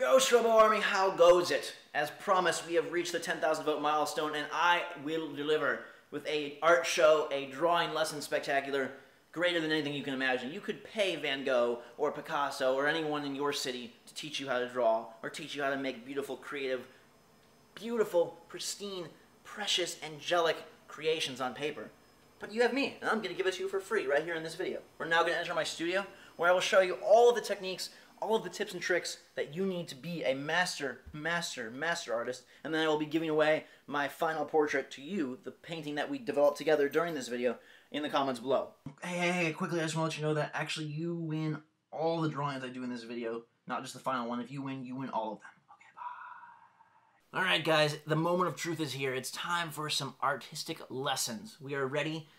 GhostRobo Army, how goes it? As promised, we have reached the 10,000 vote milestone, and I will deliver with a art show, a drawing lesson spectacular, greater than anything you can imagine. You could pay Van Gogh or Picasso or anyone in your city to teach you how to draw or teach you how to make beautiful, creative, beautiful, pristine, precious, angelic creations on paper. But you have me, and I'm going to give it to you for free right here in this video. We're now going to enter my studio, where I will show you all of the techniques, all of the tips and tricks that you need to be a master artist, and then I will be giving away my final portrait to you, the painting that we developed together during this video, in the comments below. Hey, quickly, I just want to let you know that actually you win all the drawings I do in this video, not just the final one. If you win all of them. Okay, bye. Alright guys, the moment of truth is here. It's time for some artistic lessons. We are ready,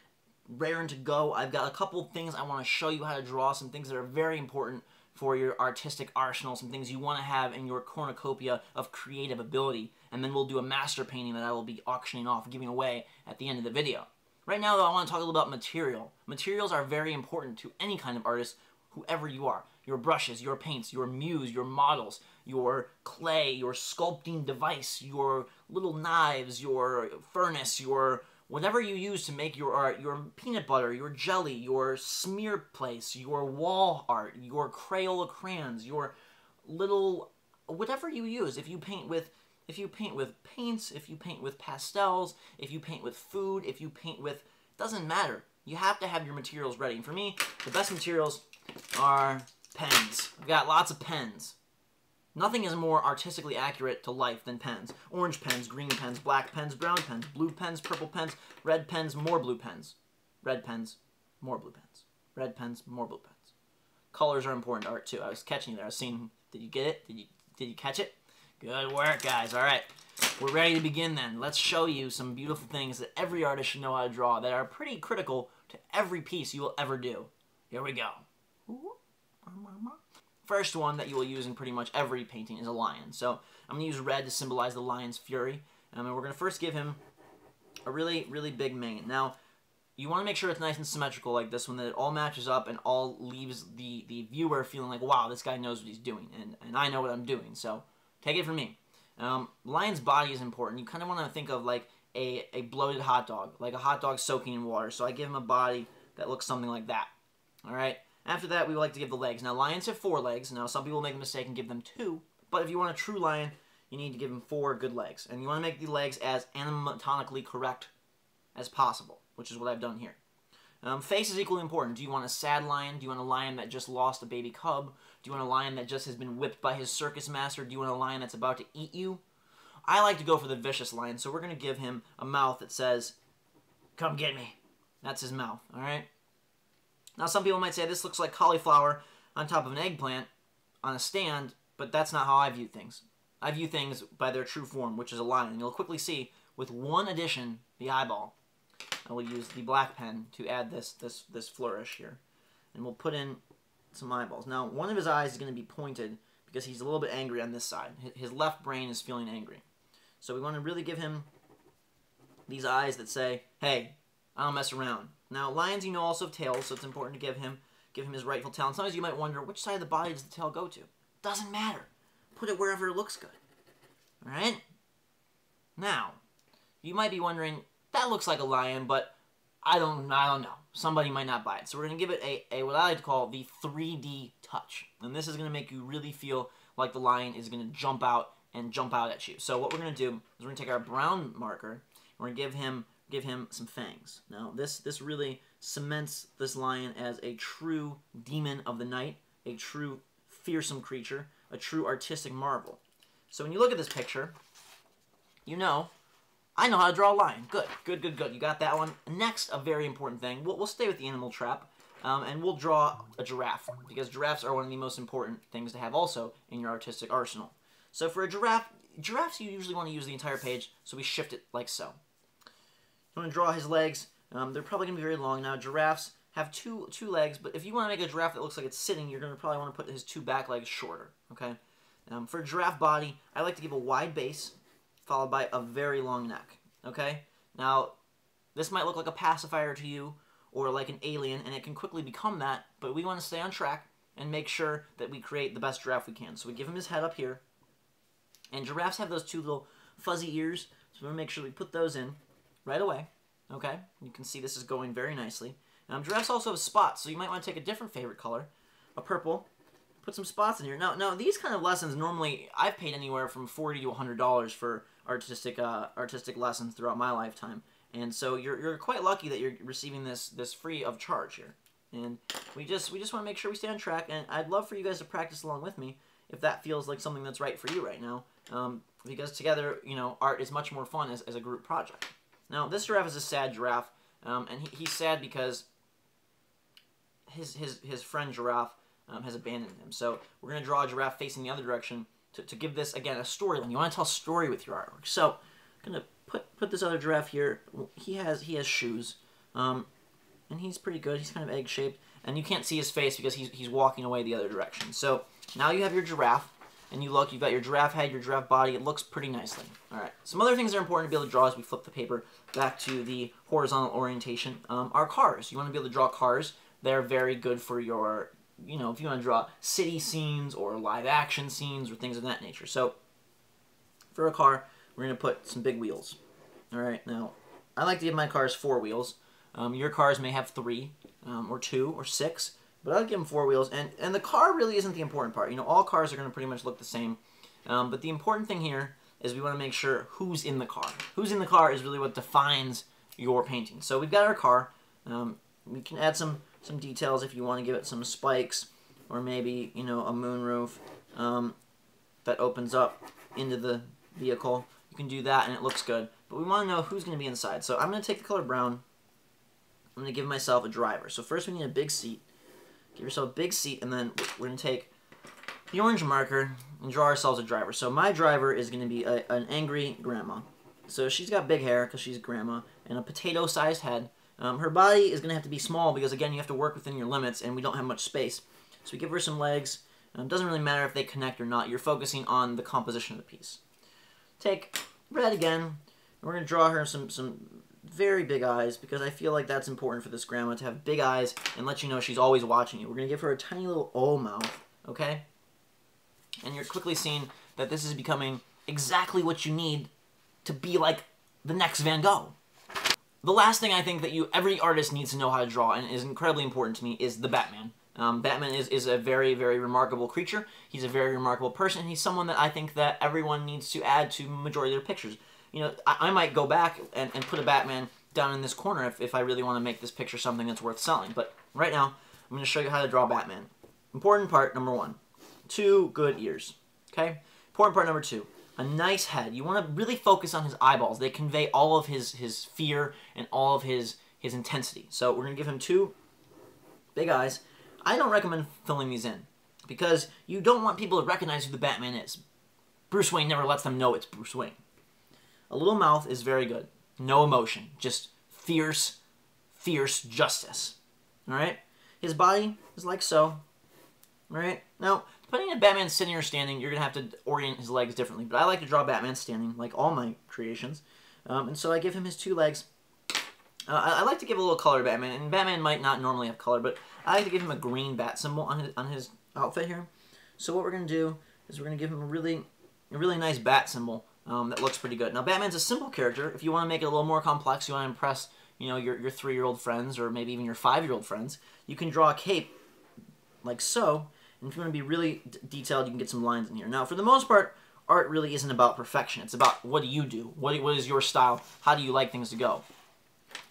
raring to go. I've got a couple things I want to show you how to draw, some things that are very important for your artistic arsenal, some things you want to have in your cornucopia of creative ability, and then we'll do a master painting that I will be auctioning off, giving away at the end of the video. Right now, though, I want to talk a little about material. Materials are very important to any kind of artist, whoever you are. Your brushes, your paints, your muse, your models, your clay, your sculpting device, your little knives, your furnace, your whatever you use to make your art, your peanut butter, your jelly, your smear place, your wall art, your Crayola crayons, your little whatever you use. If you paint with paints, if you paint with pastels, if you paint with food, if you paint with, doesn't matter. You have to have your materials ready. And for me, the best materials are pens. I've got lots of pens. Nothing is more artistically accurate to life than pens. Orange pens, green pens, black pens, brown pens, blue pens, purple pens, red pens, more blue pens. Red pens, more blue pens. Red pens, more blue pens. Colors are important to art too. I was catching you there. I was seeing, did you get it? Did you catch it? Good work, guys. All right. We're ready to begin then. Let's show you some beautiful things that every artist should know how to draw that are pretty critical to every piece you will ever do. Here we go. First one that you will use in pretty much every painting is a lion. So I'm going to use red to symbolize the lion's fury. And we're going to first give him a really big mane. Now, you want to make sure it's nice and symmetrical like this one, that it all matches up and all leaves the viewer feeling like, wow, this guy knows what he's doing, and I know what I'm doing. So take it from me. Lion's body is important. You kind of want to think of like a bloated hot dog, like a hot dog soaking in water. So I give him a body that looks something like that. All right. After that, we would like to give the legs. Now, lions have 4 legs. Now, some people make a mistake and give them 2. But if you want a true lion, you need to give him 4 good legs. And you want to make the legs as anatomically correct as possible, which is what I've done here. Face is equally important. Do you want a sad lion? Do you want a lion that just lost a baby cub? Do you want a lion that just has been whipped by his circus master? Do you want a lion that's about to eat you? I like to go for the vicious lion, so we're going to give him a mouth that says, "Come get me." That's his mouth, all right? Now, some people might say this looks like cauliflower on top of an eggplant on a stand, but that's not how I view things. I view things by their true form, which is a lion. And you'll quickly see, with one addition, the eyeball. I will use the black pen to add this flourish here. And we'll put in some eyeballs. Now, one of his eyes is going to be pointed because he's a little bit angry on this side. His left brain is feeling angry. So we want to really give him these eyes that say, hey, I don't mess around. Now, lions, you know, also have tails, so it's important to give him his rightful tail. And sometimes you might wonder, which side of the body does the tail go to? Doesn't matter. Put it wherever it looks good. All right? Now, you might be wondering, that looks like a lion, but I don't know. Somebody might not buy it. So we're going to give it a what I like to call the 3D touch. And this is going to make you really feel like the lion is going to jump out at you. So what we're going to do is we're going to take our brown marker, and we're going to give him some fangs. Now, this really cements this lion as a true demon of the night, a true fearsome creature, a true artistic marvel. So when you look at this picture, you know, I know how to draw a lion. Good. You got that one. Next, a very important thing. We'll stay with the animal trap, and we'll draw a giraffe, because giraffes are one of the most important things to have also in your artistic arsenal. So for a giraffes you usually want to use the entire page, so we shift it like so. You want to draw his legs. They're probably going to be very long. Now, giraffes have two legs, but if you want to make a giraffe that looks like it's sitting, you're going to probably want to put his 2 back legs shorter, okay? For a giraffe body, I like to give a wide base, followed by a very long neck, okay? Now, this might look like a pacifier to you, or like an alien, and it can quickly become that, but we want to stay on track and make sure that we create the best giraffe we can. So we give him his head up here, And giraffes have those two little fuzzy ears, so we're going to make sure we put those in right away. Okay, you can see this is going very nicely. Giraffes also have spots, so you might want to take a different favorite color, a purple, put some spots in here. Now these kind of lessons, normally I've paid anywhere from $40 to $100 for artistic lessons throughout my lifetime. And so you're quite lucky that you're receiving this free of charge here. And we just want to make sure we stay on track, and I'd love for you guys to practice along with me if that feels like something that's right for you right now. Because together, art is much more fun as a group project. Now, this giraffe is a sad giraffe, and he's sad because his friend giraffe has abandoned him. So we're going to draw a giraffe facing the other direction to give this, again, a storyline. You want to tell a story with your artwork. So I'm going to put this other giraffe here. He has shoes, and he's pretty good. He's kind of egg-shaped, and you can't see his face because he's walking away the other direction. So now you have your giraffe. And you've got your giraffe head, your giraffe body. It looks pretty nicely. All right. Some other things that are important to be able to draw as we flip the paper back to the horizontal orientation are cars. You want to be able to draw cars. They're very good for your, if you want to draw city scenes or live action scenes or things of that nature. So for a car, we're going to put some big wheels. All right. Now, I like to give my cars 4 wheels. Your cars may have 3 or 2 or 6. But I'll give them 4 wheels, and the car really isn't the important part. All cars are going to pretty much look the same. But the important thing here is we want to make sure who's in the car. Who's in the car is really what defines your painting. So we've got our car. We can add some details if you want to give it some spikes, or maybe, a moonroof that opens up into the vehicle. You can do that, and it looks good. But we want to know who's going to be inside. So I'm going to take the color brown. I'm going to give myself a driver. So first we need a big seat. Give yourself a big seat, and then we're going to take the orange marker and draw ourselves a driver. So my driver is going to be an angry grandma. So she's got big hair because she's grandma, and a potato-sized head. Her body is going to have to be small because, again, you have to work within your limits, and we don't have much space. So we give her some legs. It doesn't really matter if they connect or not. You're focusing on the composition of the piece. Take red again, and we're going to draw her some very big eyes, because I feel like that's important for this grandma, to have big eyes and let you know she's always watching you. We're going to give her a tiny little O mouth, okay? And you're quickly seeing that this is becoming exactly what you need to be like the next Van Gogh. The last thing I think that every artist needs to know how to draw, and is incredibly important to me, is the Batman. Batman is a very, very remarkable creature. He's a very remarkable person, and he's someone that I think that everyone needs to add to the majority of their pictures. I might go back and put a Batman down in this corner if I really want to make this picture something that's worth selling. But right now, I'm going to show you how to draw Batman. Important part, number 1. 2 good ears. Okay? Important part number 2. A nice head. You want to really focus on his eyeballs. They convey all of his fear and all of his intensity. So we're going to give him 2 big eyes. I don't recommend filling these in, because you don't want people to recognize who the Batman is. Bruce Wayne never lets them know it's Bruce Wayne. A little mouth is very good. No emotion. Just fierce, fierce justice. Alright? His body is like so. Alright? Now, depending on Batman sitting or standing, you're going to have to orient his legs differently. But I like to draw Batman standing, like all my creations. And so I give him his 2 legs. I like to give a little color to Batman. And Batman might not normally have color, but I like to give him a green bat symbol on his outfit here. So what we're going to do is we're going to give him a really nice bat symbol. That looks pretty good. Now, Batman's a simple character. If you want to make it a little more complex, you want to impress, your 3-year-old friends, or maybe even your 5-year-old friends, you can draw a cape like so. And if you want to be really detailed, you can get some lines in here. Now, for the most part, art really isn't about perfection. It's about what do you do? What is your style? How do you like things to go?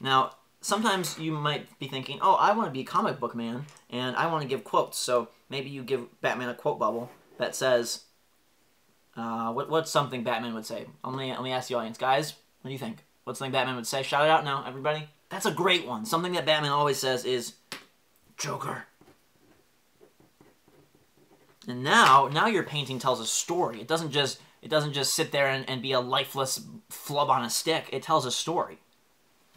Now, sometimes you might be thinking, oh, I want to be a comic book man, and I want to give quotes. So maybe you give Batman a quote bubble that says, what's something Batman would say? Let me ask the audience. Guys, what do you think? What's something Batman would say? Shout it out now, everybody. That's a great one. Something that Batman always says is, Joker. And now your painting tells a story. It doesn't just sit there and be a lifeless flub on a stick. It tells a story.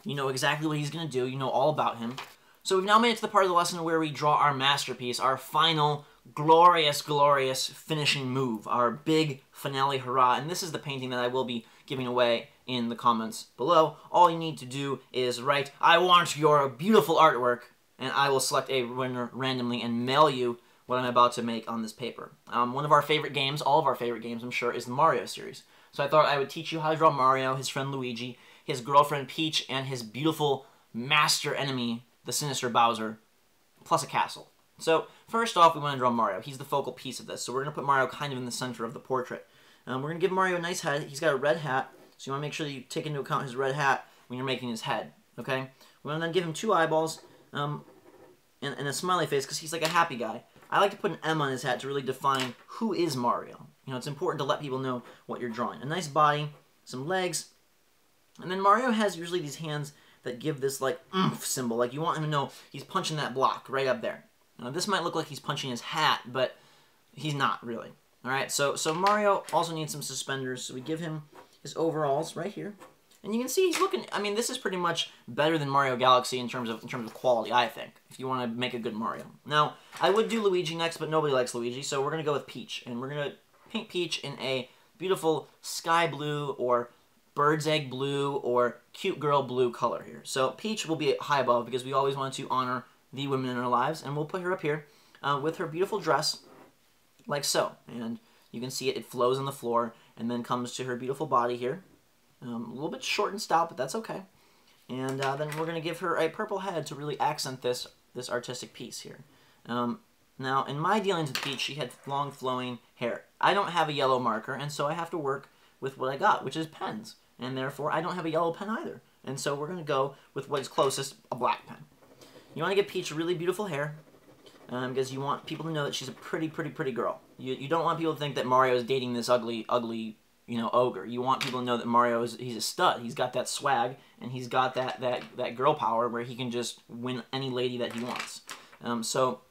You know exactly what he's going to do. You know all about him. So we've now made it to the part of the lesson where we draw our masterpiece, our final glorious, glorious finishing move, our big finale hurrah. And this is the painting that I will be giving away in the comments below. All you need to do is write, I want your beautiful artwork, and I will select a winner randomly and mail you what I'm about to make on this paper. One of our favorite games, all of our favorite games, I'm sure, is the Mario series. So I thought I would teach you how to draw Mario, his friend Luigi, his girlfriend Peach, and his beautiful master enemy, the sinister Bowser, plus a castle. So first off, we want to draw Mario. He's the focal piece of this. So we're going to put Mario kind of in the center of the portrait. We're going to give Mario a nice head. He's got a red hat, so you want to make sure that you take into account his red hat when you're making his head. Okay? We want to then give him 2 eyeballs and a smiley face because he's like a happy guy. I like to put an M on his hat to really define who is Mario. You know, it's important to let people know what you're drawing. A nice body, some legs, and then Mario has usually these hands that give this like oomph symbol. Like you want him to know he's punching that block right up there. Now this might look like he's punching his hat, but he's not really. All right, so Mario also needs some suspenders, so we give him his overalls right here. And you can see he's looking, I mean, this is pretty much better than Mario Galaxy in terms of quality, I think, if you want to make a good Mario. Now, I would do Luigi next, but nobody likes Luigi, so we're going to go with Peach. And we're going to paint Peach in a beautiful sky blue or bird's egg blue or cute girl blue color here. So Peach will be high above because we always want to honor the women in our lives. And we'll put her up here with her beautiful dress like so. And you can see it flows on the floor and then comes to her beautiful body here. A little bit short and stout, but that's okay. And then we're going to give her a purple head to really accent this artistic piece here. Now, in my dealings with Peach, she had long flowing hair. I don't have a yellow marker, and so I have to work with what I got, which is pens. And therefore, I don't have a yellow pen either. And so we're going to go with what is closest, a black pen. You want to give Peach really beautiful hair, because you want people to know that she's a pretty, pretty, pretty girl. You don't want people to think that Mario is dating this ugly, ogre. You want people to know that Mario he's a stud. He's got that swag, and he's got that girl power where he can just win any lady that he wants. So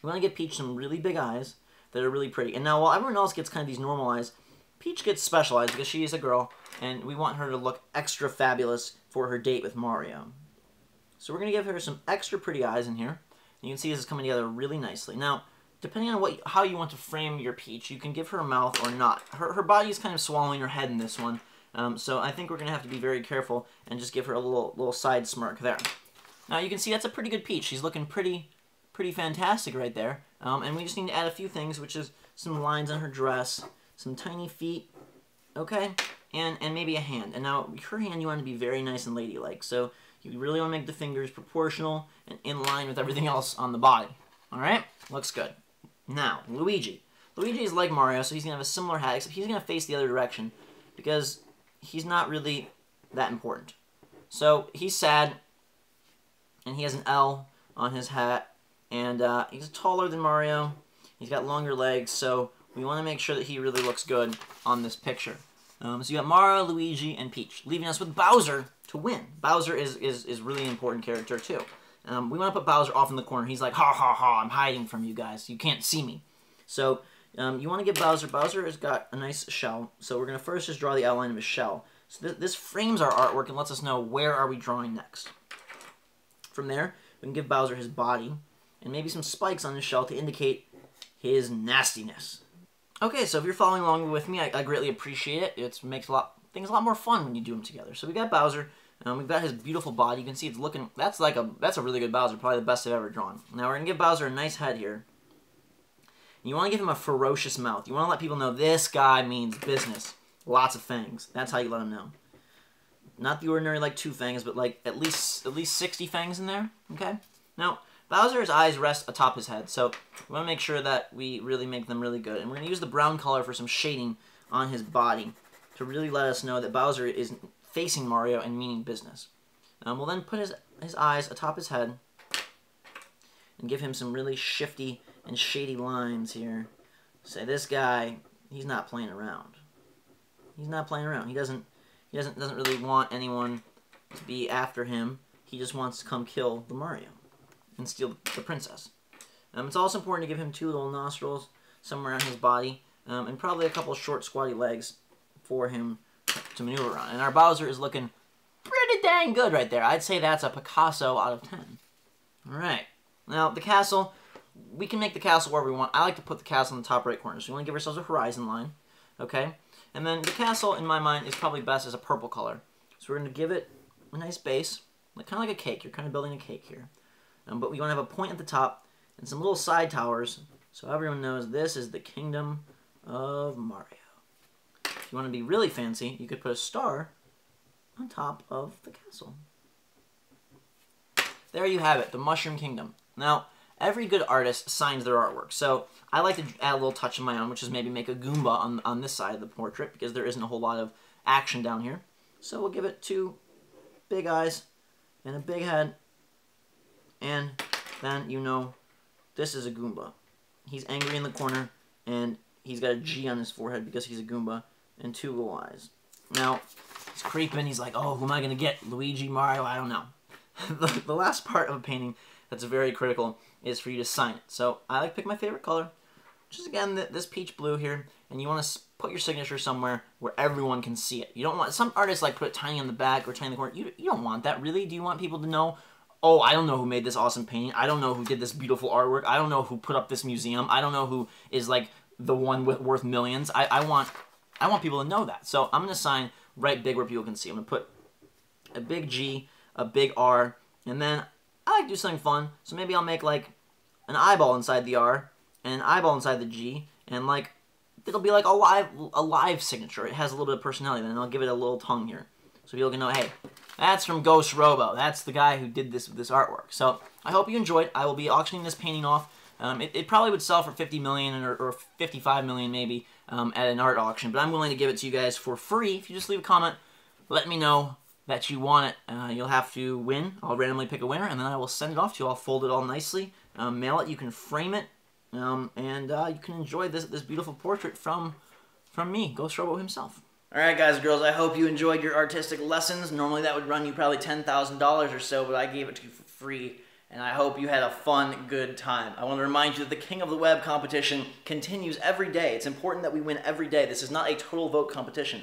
we want to give Peach some really big eyes that are really pretty. And now while everyone else gets kind of these normal eyes, Peach gets special eyes because she is a girl, and we want her to look extra fabulous for her date with Mario. So we're going to give her some extra pretty eyes in here. You can see this is coming together really nicely. Now, depending on how you want to frame your Peach, you can give her a mouth or not. Her body is kind of swallowing her head in this one, so I think we're going to have to be very careful and just give her a little side smirk there. Now you can see that's a pretty good Peach. She's looking pretty fantastic right there. And we just need to add a few things, which is some lines on her dress, some tiny feet, okay, and maybe a hand. And now her hand you want to be very nice and ladylike, so you really want to make the fingers proportional and in line with everything else on the body. All right, looks good. Now, Luigi. Luigi is like Mario, so he's going to have a similar hat, except he's going to face the other direction because he's not really that important. So he's sad, and he has an L on his hat, and he's taller than Mario. He's got longer legs, so we want to make sure that he really looks good on this picture. So you got Mario, Luigi, and Peach, leaving us with Bowser to win. Bowser is really an important character, too. We want to put Bowser off in the corner. He's like, ha, ha, ha, I'm hiding from you guys. You can't see me. So you want to give Bowser has got a nice shell. So we're going to first just draw the outline of his shell. So this frames our artwork and lets us know where are we drawing next. From there, we can give Bowser his body and maybe some spikes on his shell to indicate his nastiness. Okay, so if you're following along with me, I greatly appreciate it. It makes things a lot more fun when you do them together. So we got Bowser. We've got his beautiful body. You can see it's looking, that's a really good Bowser, probably the best I've ever drawn. Now we're going to give Bowser a nice head here. And you want to give him a ferocious mouth. You want to let people know this guy means business. Lots of fangs. That's how you let him know. Not the ordinary like 2 fangs, but like at least 60 fangs in there. Okay? Now, Bowser's eyes rest atop his head, so we want to make sure that we really make them really good. And we're going to use the brown color for some shading on his body to really let us know that Bowser is facing Mario and meaning business. We'll then put his eyes atop his head and give him some really shifty and shady lines here. Say, this guy, he's not playing around. He's not playing around. He doesn't really want anyone to be after him. He just wants to come kill the Mario and steal the princess. It's also important to give him 2 little nostrils somewhere on his body, and probably a couple of short, squatty legs for him to maneuver around. And our Bowser is looking pretty dang good right there. I'd say that's a Picasso out of 10. Alright. Now, the castle, we can make the castle wherever we want. I like to put the castle in the top right corner. So we want to give ourselves a horizon line. Okay? And then the castle, in my mind, is probably best as a purple color. So we're going to give it a nice base, kind of like a cake. You're kind of building a cake here. But we want to have a point at the top and some little side towers, so everyone knows this is the Kingdom of Mario. If you want to be really fancy, you could put a star on top of the castle. There you have it, the Mushroom Kingdom. Now, every good artist signs their artwork, so I like to add a little touch of my own, which is maybe make a Goomba on this side of the portrait, because there isn't a whole lot of action down here. So we'll give it 2 big eyes and a big head, and then you know this is a Goomba. He's angry in the corner, and he's got a G on his forehead because he's a Goomba, and 2 little eyes. Now, he's creeping, he's like, oh, who am I going to get? Luigi, Mario, I don't know. The last part of a painting that's very critical is for you to sign it. So I like to pick my favorite color, which is, again, this peach blue here, and you want to put your signature somewhere where everyone can see it. You don't want, some artists like put it tiny on the back or tiny in the corner. You don't want that, really. Do you want people to know, oh, I don't know who made this awesome painting. I don't know who did this beautiful artwork. I don't know who put up this museum. I don't know who is like the one worth millions. I want people to know that. So I'm going to sign right big where people can see. I'm going to put a big G, a big R, and then I like to do something fun. So maybe I'll make like an eyeball inside the R and an eyeball inside the G, and like it'll be like a live signature. It has a little bit of personality, then I'll give it a little tongue here, so people can know, hey, that's from GhostRobo. That's the guy who did this artwork. So I hope you enjoyed. I will be auctioning this painting off. It probably would sell for $50 million or $55 million maybe at an art auction, but I'm willing to give it to you guys for free. If you just leave a comment, let me know that you want it. You'll have to win. I'll randomly pick a winner, and then I will send it off to you. I'll fold it all nicely, mail it. You can frame it, and you can enjoy this beautiful portrait from me, GhostRobo himself. Alright guys and girls, I hope you enjoyed your artistic lessons. Normally that would run you probably $10,000 or so, but I gave it to you for free, and I hope you had a fun, good time. I want to remind you that the King of the Web competition continues every day. It's important that we win every day. This is not a total vote competition.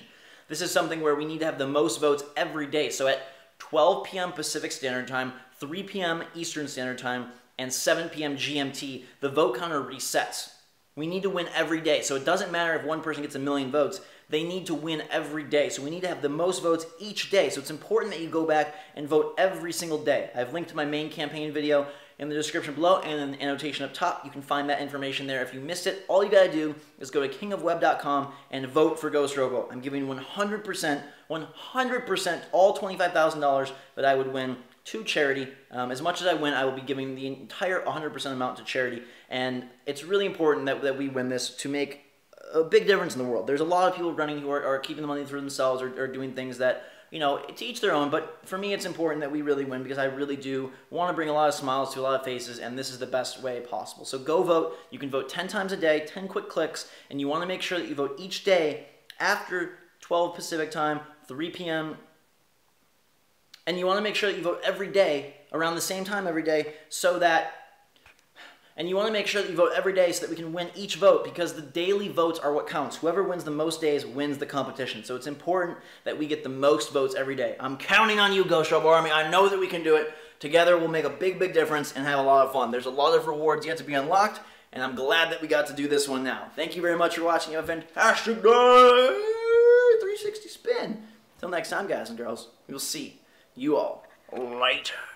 This is something where we need to have the most votes every day. So at 12 p.m. Pacific Standard Time, 3 p.m. Eastern Standard Time, and 7 p.m. GMT, the vote counter resets. We need to win every day. So it doesn't matter if one person gets 1 million votes. They need to win every day. So we need to have the most votes each day. So it's important that you go back and vote every single day. I've linked to my main campaign video in the description below and in the annotation up top. You can find that information there. If you missed it, all you got to do is go to kingofweb.com and vote for GhostRobo. I'm giving 100%, all $25,000 that I would win to charity. As much as I win, I will be giving the entire 100% amount to charity. And it's really important that we win this to make a big difference in the world. There's a lot of people running who are keeping the money for themselves or doing things that, you know, to each their own. But for me, it's important that we really win because I really do want to bring a lot of smiles to a lot of faces, and this is the best way possible. So go vote. You can vote 10 times a day, 10 quick clicks, and you want to make sure that you vote each day after 12 Pacific time, 3 p.m., and you want to make sure that you vote every day around the same time every day so that you can win each vote, because the daily votes are what counts. Whoever wins the most days wins the competition. So it's important that we get the most votes every day. I'm counting on you, GhostRobo Army. I know that we can do it. Together we'll make a big, big difference and have a lot of fun. There's a lot of rewards yet to be unlocked, and I'm glad that we got to do this one now. Thank you very much for watching. Have a fantastic day. 360 spin. Till next time, guys and girls, we'll see you all later.